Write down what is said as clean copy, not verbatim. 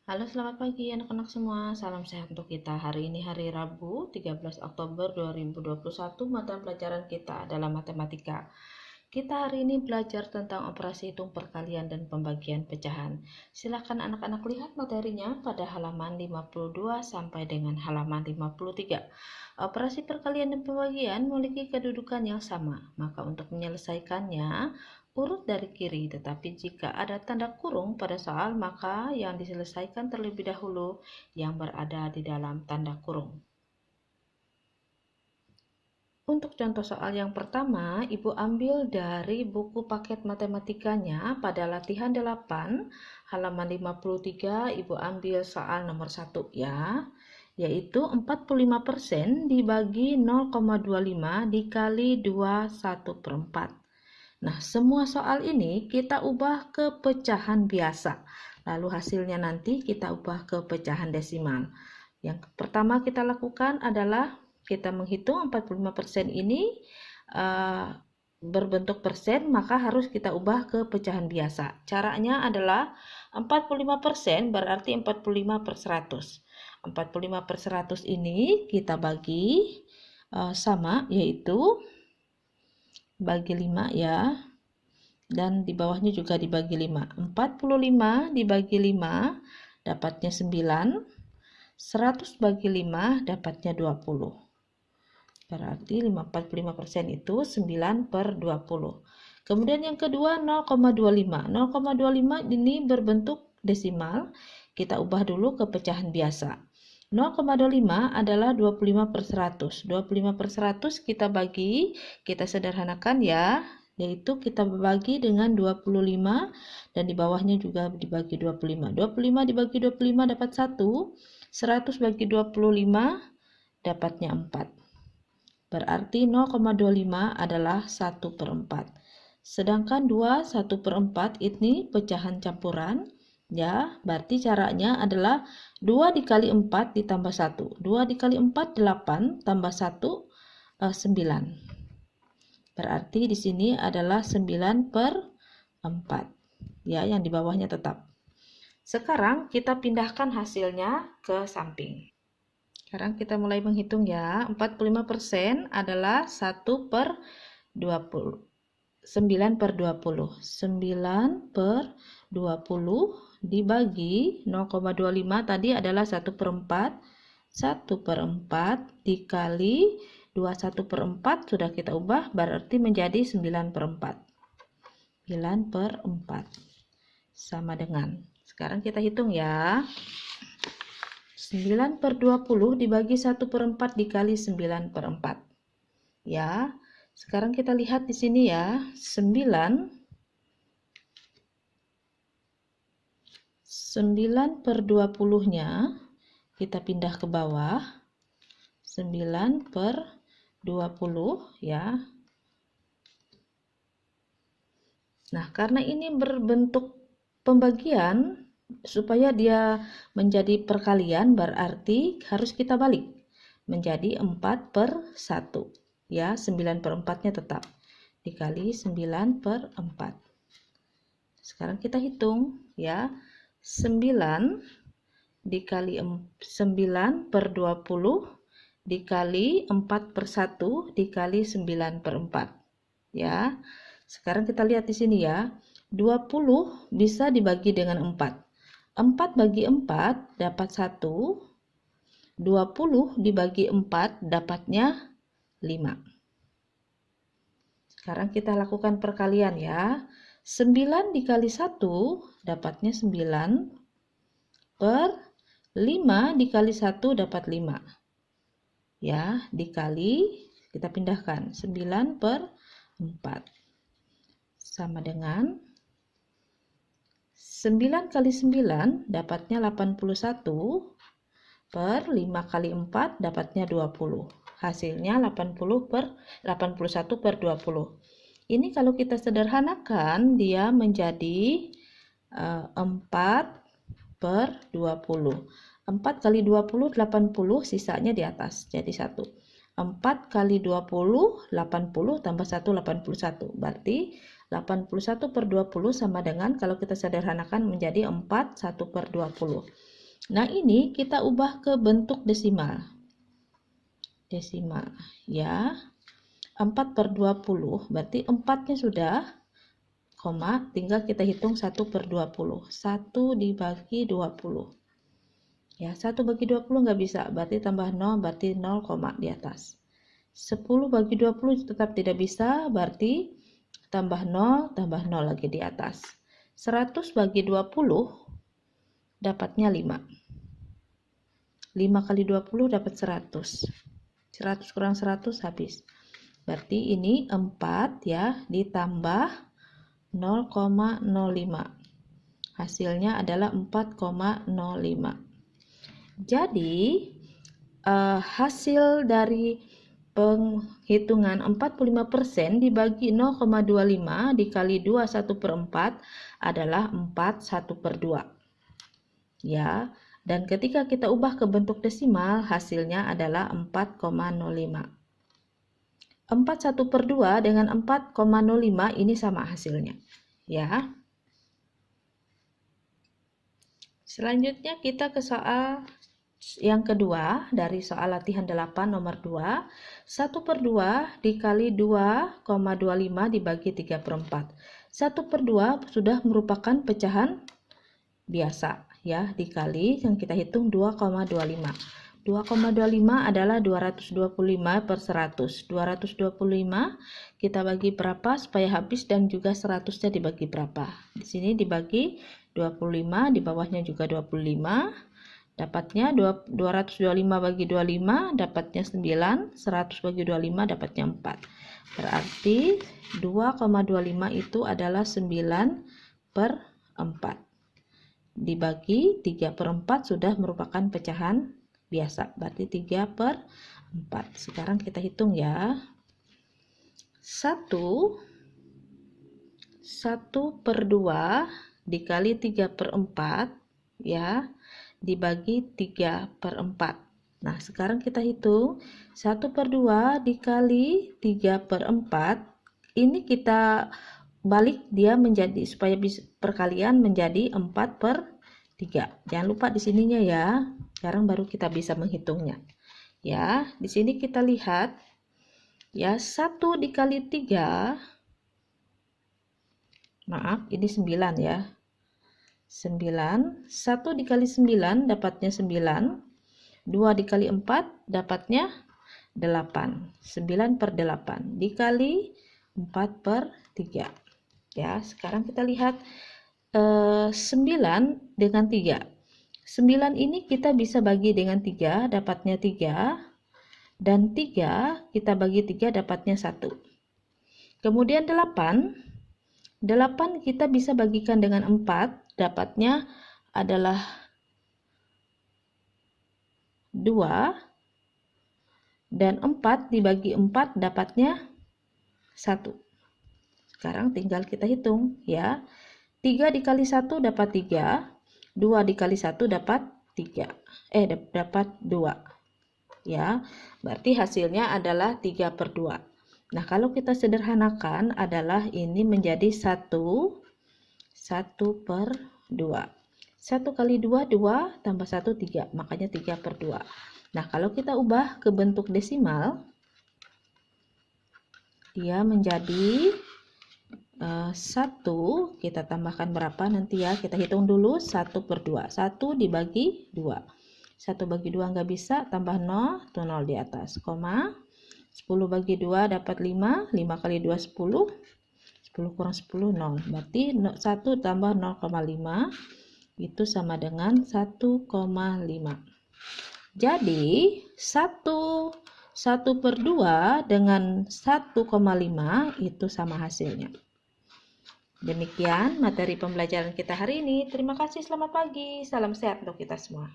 Halo, selamat pagi anak-anak semua. Salam sehat untuk kita. Hari ini hari Rabu, 13 Oktober 2021. Mata pelajaran kita adalah matematika. Kita hari ini belajar tentang operasi hitung perkalian dan pembagian pecahan. Silakan anak-anak lihat materinya pada halaman 52 sampai dengan halaman 53. Operasi perkalian dan pembagian memiliki kedudukan yang sama. Maka untuk menyelesaikannya, urut dari kiri, tetapi jika ada tanda kurung pada soal, maka yang diselesaikan terlebih dahulu yang berada di dalam tanda kurung. Untuk contoh soal yang pertama, Ibu ambil dari buku paket matematikanya pada latihan 8, halaman 53, Ibu ambil soal nomor 1 ya, yaitu 45% dibagi 0,25 dikali 21/4. Nah, semua soal ini kita ubah ke pecahan biasa. Lalu hasilnya nanti kita ubah ke pecahan desimal. Yang pertama kita lakukan adalah kita menghitung 45% ini berbentuk persen, maka harus kita ubah ke pecahan biasa. Caranya adalah 45% berarti 45/100. 45/100 ini kita bagi sama, yaitu bagi 5 ya, dan di bawahnya juga dibagi 5. 45 dibagi 5 dapatnya 9, 100 bagi 5 dapatnya 20. Berarti 45% itu 9/20. Kemudian yang kedua 0,25. 0,25 ini berbentuk desimal, kita ubah dulu ke pecahan biasa. 0,25 adalah 25/100. 25/100 kita sederhanakan ya, yaitu kita bagi dengan 25 dan di bawahnya juga dibagi 25. 25 dibagi 25 dapat 1, 100 bagi 25 dapatnya 4. Berarti 0,25 adalah 1/4. Sedangkan 2 1/4 ini pecahan campuran. Ya, berarti caranya adalah 2 dikali 4 ditambah 1. 2 dikali 4, 8, tambah 1, 9. Berarti di sini adalah 9/4. Ya, yang di bawahnya tetap. Sekarang kita pindahkan hasilnya ke samping. Sekarang kita mulai menghitung ya. 45% adalah 1/20. 9/20. 9/20 dibagi 0,25 tadi adalah 1/4. 1/4 dikali 21/4 sudah kita ubah, berarti menjadi 9/4. 9/4 sama dengan, sekarang kita hitung ya, 9/20 dibagi 1/4 dikali 9/4 ya. Sekarang kita lihat di sini ya, 9/20-nya kita pindah ke bawah. 9/20 ya. Nah, karena ini berbentuk pembagian, supaya dia menjadi perkalian berarti harus kita balik menjadi 4/1 ya. 9/4-nya tetap dikali 9/4. Sekarang kita hitung ya, 9 dikali 9/20 dikali 4/1 dikali 9/4 ya. Sekarang kita lihat di sini ya, 20 bisa dibagi dengan 4. 4 bagi 4 dapat 1. 20 dibagi 4 dapatnya 5. Sekarang kita lakukan perkalian ya. 9 dikali 1 dapatnya 9. Per 5 dikali 1 dapat 5. Ya, dikali, kita pindahkan 9/4. Sama dengan 9 kali 9 dapatnya 81, per 5 kali 4 dapatnya 20. Hasilnya 81/20. Ini kalau kita sederhanakan dia menjadi 4/20. 4 kali 20 80, sisanya di atas jadi 1. 4 kali 20 80 tambah 1 81. Berarti 81/20 sama dengan, kalau kita sederhanakan menjadi 4 1/20. Nah, ini kita ubah ke bentuk desimal. Desimal, ya. 4/20, berarti 4-nya sudah, koma, tinggal kita hitung 1/20. 1 dibagi 20. Ya, 1 bagi 20 nggak bisa, berarti tambah 0, berarti 0, di atas. 10 bagi 20 tetap tidak bisa, berarti tambah 0 lagi di atas. 100 bagi 20 dapatnya 5. 5 kali 20 dapat 100. 100 kurang 100 habis. Berarti ini 4 ya, ditambah 0,05. Hasilnya adalah 4,05. Jadi hasil dari penghitungan 45% dibagi 0,25 dikali 2 1/4 adalah 4 1/2. Ya, dan ketika kita ubah ke bentuk desimal, hasilnya adalah 4,05. 4 1/2 dengan 4,05 ini sama hasilnya. Ya. Selanjutnya kita ke soal yang kedua dari soal latihan 8 nomor 2. 1/2 dikali 2,25 dibagi 3/4. 1/2 sudah merupakan pecahan biasa ya, dikali yang kita hitung 2,25. 2,25 adalah 225/100. 225 kita bagi berapa supaya habis, dan juga 100-nya dibagi berapa. Di sini dibagi 25, di bawahnya juga 25. Dapatnya 225 bagi 25 dapatnya 9, 100 bagi 25 dapatnya 4. Berarti 2,25 itu adalah 9/4. Dibagi 3/4 sudah merupakan pecahan biasa, berarti 3/4. Sekarang kita hitung ya. 1/2 dikali 3/4 ya, dibagi 3/4. Nah, sekarang kita hitung 1/2 dikali 3/4. Ini kita balik dia menjadi, supaya bisa perkalian menjadi 4/3. Jangan lupa di sininya ya. Sekarang baru kita bisa menghitungnya. Ya, di sini kita lihat ya, 1 dikali 3, maaf, ini 9 ya. 9, 1 dikali 9 dapatnya 9, 2 dikali 4 dapatnya 8, 9/8 dikali 4/3. Ya, sekarang kita lihat 9 dengan 3. 9 ini kita bisa bagi dengan 3, dapatnya 3, dan 3 kita bagi 3 dapatnya 1. Kemudian 8 kita bisa bagikan dengan 4, dapatnya adalah 2, dan 4 dibagi 4 dapatnya 1. Sekarang tinggal kita hitung ya. 3 dikali 1 dapat 3, 2 dikali 1 dapat 3. Dapat 2. Ya, berarti hasilnya adalah 3/2. Nah, kalau kita sederhanakan adalah ini menjadi 1/2. 1 kali 2, 2 tambah 1, 3. Makanya 3/2. Nah, kalau kita ubah ke bentuk desimal, dia menjadi 1, kita tambahkan berapa nanti ya, kita hitung dulu. 1/2, 1 dibagi 2, 1 bagi 2 nggak bisa, tambah 0, tuh 0 di atas, koma, 10 bagi 2 dapat 5, 5 kali 2 10, 10 kurang 10 0, berarti 1 tambah 0,5 itu sama dengan 1,5. Jadi 1/2 dengan 1,5 itu sama hasilnya. Demikian materi pembelajaran kita hari ini. Terima kasih, selamat pagi. Salam sehat untuk kita semua.